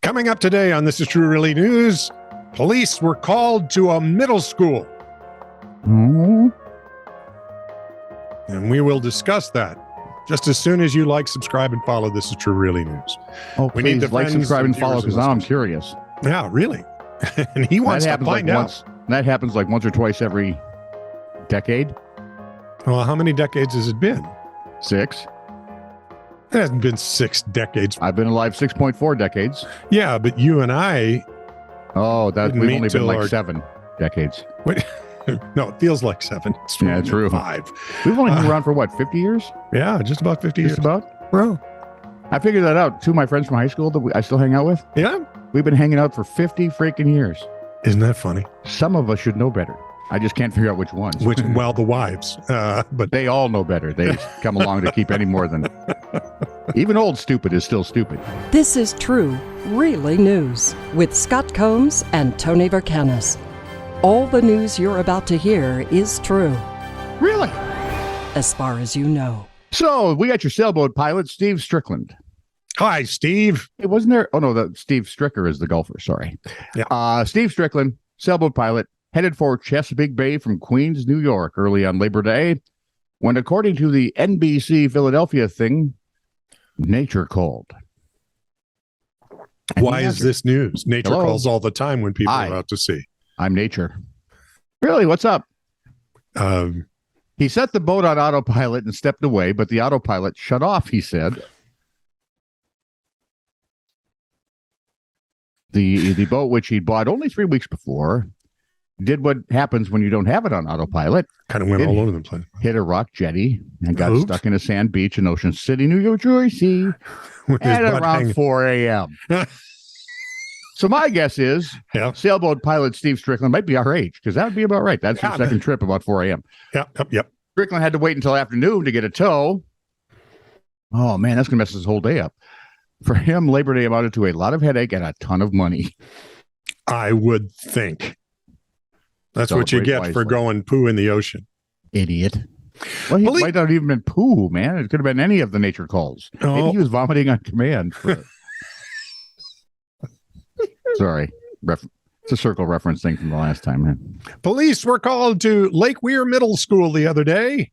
Coming up today on This Is True Really News, police were called to a middle school. Mm-hmm. And we will discuss that just as soon as you like, subscribe, and follow This Is True Really News. Oh, We need please the like, friends subscribe, and and follow viewers because and now I'm listeners. curious. Yeah, really. And he wants to find out. That happens like once or twice every decade. Well, how many decades has it been? 6. It hasn't been 6 decades. I've been alive 6.4 decades. Yeah, but you and I, Oh, that Didn't we've meet only been till like our- 7 decades. wait, no, it feels like 7. It's Yeah, true. 5. We've only been around for what, 50 years? Yeah, just about 50 years. Just about. Well, I figured that out. 2 of my friends from high school that I still hang out with. yeah. We've been hanging out for 50 freaking years. Isn't that funny? Some of us should know better. I just can't figure out which ones. Well, the wives. But They all know better. They come along to keep any more than. Even old stupid is still stupid. This is True, Really News with Scott Combs and Tony Vercanis. All the news you're about to hear is true, Really? as far as you know. So we got your sailboat pilot, Steve Strickland. hi, Steve. It wasn't there. Oh, no, Steve Stricker is the golfer. Sorry. Yeah. Steve Strickland, sailboat pilot, headed for Chesapeake Bay from Queens, New York, early on Labor Day, when, according to the NBC Philadelphia thing, nature called. And Why he is answered, this news? Nature Hello? calls all the time when people Hi. are out to sea. I'm nature. Really? What's up? Um, He set the boat on autopilot and stepped away, but the autopilot shut off, he said. The boat, which he bought only 3 weeks before, did what happens when you don't have it on autopilot. kind of went It- all over the place. Hit a rock jetty and got Oops. stuck in a sand beach in Ocean City, New Jersey, With his at butt around hanging. 4 a.m. So my guess is Yeah. sailboat pilot Steve Strickland might be our age, because that would be about right. That's Yeah, his second trip about 4 a.m. Yep. Strickland had to wait until afternoon to get a tow. Oh, man, that's going to mess his whole day up. For him, Labor Day amounted to a lot of headache and a ton of money. I would think. That's what you Celebrate get for wisely. going poo in the ocean. Idiot. Well, he Well, he- might not have even been poo, man. It could have been any of the nature calls. Maybe Oh. he was vomiting on command. Sorry. It's a circle reference thing from the last time. Man. Police were called to Lake Weir Middle School the other day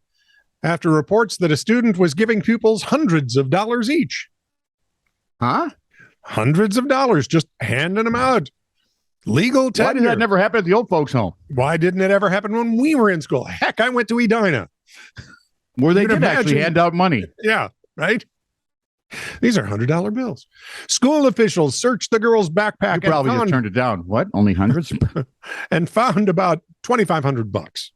after reports that a student was giving pupils hundreds of dollars each. Huh? Hundreds of dollars, just handing them out. Legal Why tender. did that never happen at the old folks' home? Why didn't it ever happen when we were in school? Heck, I went to Edina. Where they You'd did actually imagine- hand out money. Yeah, right? These are $100 bills. School officials searched the girl's You backpack probably just and, turned it down. What? Only hundreds? found about $2,500.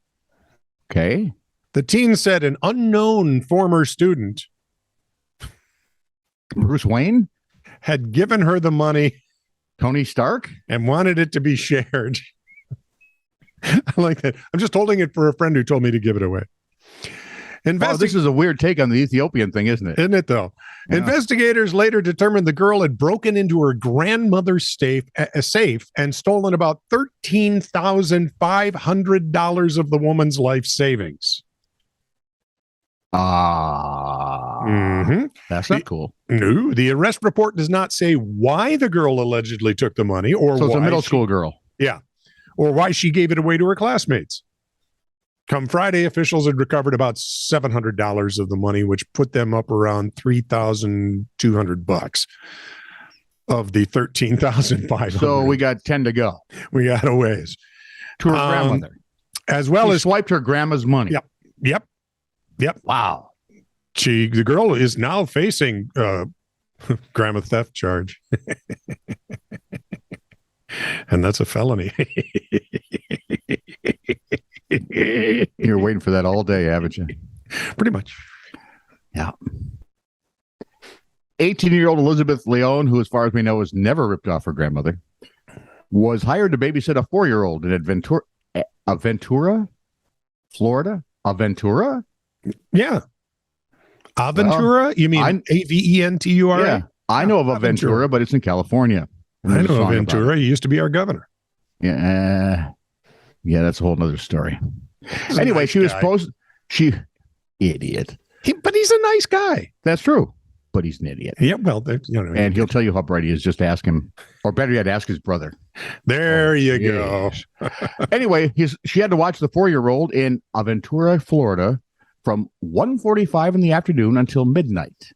Okay. The teen said an unknown former student Bruce Wayne? had given her the money Tony Stark? and wanted it to be shared. I like that. I'm just holding it for a friend who told me to give it away. Oh, this is a weird take on the Ethiopian thing, isn't it? Isn't it, though? Yeah. Investigators later determined the girl had broken into her grandmother's safe and stolen about $13,500 of the woman's life savings. That's not cool. No, the arrest report does not say why the girl allegedly took the money or So it's why a middle she- school girl. or why she gave it away to her classmates. Come Friday, officials had recovered about $700 of the money, which put them up around $3,200 of the $13,500. So we got 10 to go. we got a ways, To her grandmother. as well She as swiped her grandma's money. Yep. Wow. The girl is now facing grandma theft charge, and that's a felony. You're waiting for that all day, haven't you? Pretty much. Yeah. 18-year-old Elizabeth Leone, who, as far as we know, has never ripped off her grandmother, was hired to babysit a 4-year-old in Aventura, Florida. Aventura? Yeah. Aventura? You mean Aventura? Yeah. I know of Aventura, but it's in California. And I there's a know song about Aventura. He used to be our governor. it. Yeah, that's a whole nother story. He's a Anyway, nice she was guy. supposed... Idiot. But he's a nice guy. That's true. but he's an idiot. Yeah, well, And he'll tell you how bright he is. Just ask him. Or better yet, ask his brother. There you go. Anyway, she had to watch the 4-year-old in Aventura, Florida from 1:45 in the afternoon until midnight.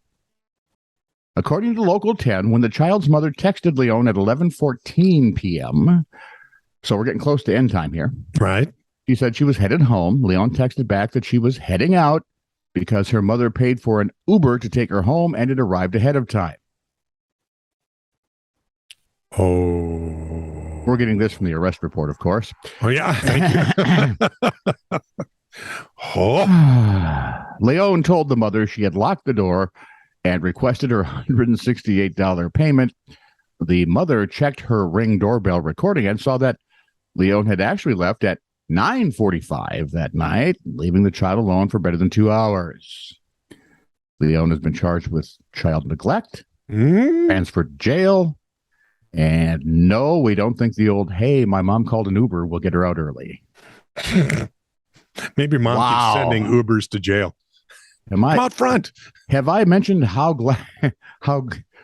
According to Local 10, when the child's mother texted Leon at 11:14 p.m., so we're getting close to end time here. Right. She said she was headed home. Leon texted back that she was heading out because her mother paid for an Uber to take her home and it arrived ahead of time. Oh. We're getting this from the arrest report, of course. Oh, yeah. Thank you. Oh. Leon told the mother she had locked the door and requested her $168 payment. The mother checked her Ring doorbell recording and saw that Leon had actually left at 9:45 that night, leaving the child alone for better than 2 hours. Leon has been charged with child neglect, transferred to jail, and no, we don't think the old, hey, my mom called an Uber, will get her out early. Maybe mom keeps sending Ubers to jail. Come out front. Have I mentioned how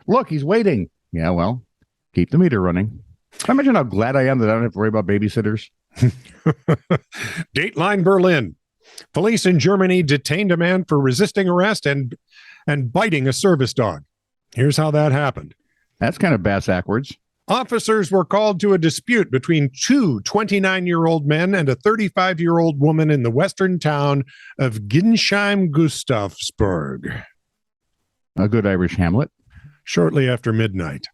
look, he's waiting. Yeah, well, keep the meter running. I mentioned how glad I am that I don't have to worry about babysitters. Dateline Berlin. Police in Germany detained a man for resisting arrest and biting a service dog. Here's how that happened. That's kind of bass-ackwards. Officers were called to a dispute between two 29-year-old men and a 35-year-old woman in the western town of Ginsheim-Gustavsburg. A good Irish Hamlet. Shortly after midnight.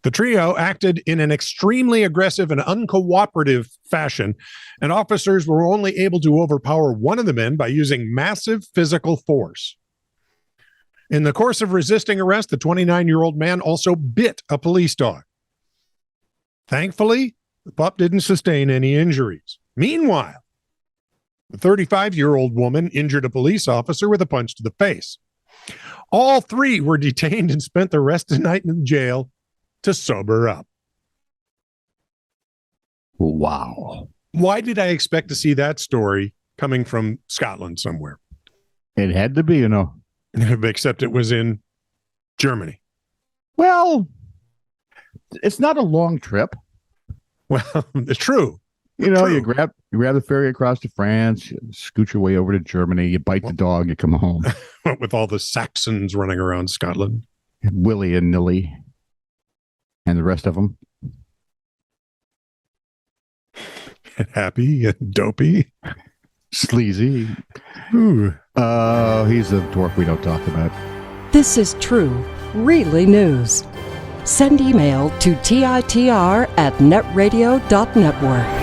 The trio acted in an extremely aggressive and uncooperative fashion, and officers were only able to overpower one of the men by using massive physical force. In the course of resisting arrest, the 29-year-old man also bit a police dog. Thankfully, the pup didn't sustain any injuries. Meanwhile, the 35-year-old woman injured a police officer with a punch to the face. All three were detained and spent the rest of the night in jail to sober up. Wow. Why did I expect to see that story coming from Scotland somewhere? It had to be, you know. Except it was in Germany. Well, it's not a long trip. Well, it's true. You know, True. you grab the ferry across to France, you scoot your way over to Germany, you bite the dog, you come home. With all the Saxons running around Scotland. Willie and Nilly. And the rest of them. Happy and dopey. Sleazy. Ooh. He's a dwarf we don't talk about. This is true, really news. Send email to TITR@netradio.network.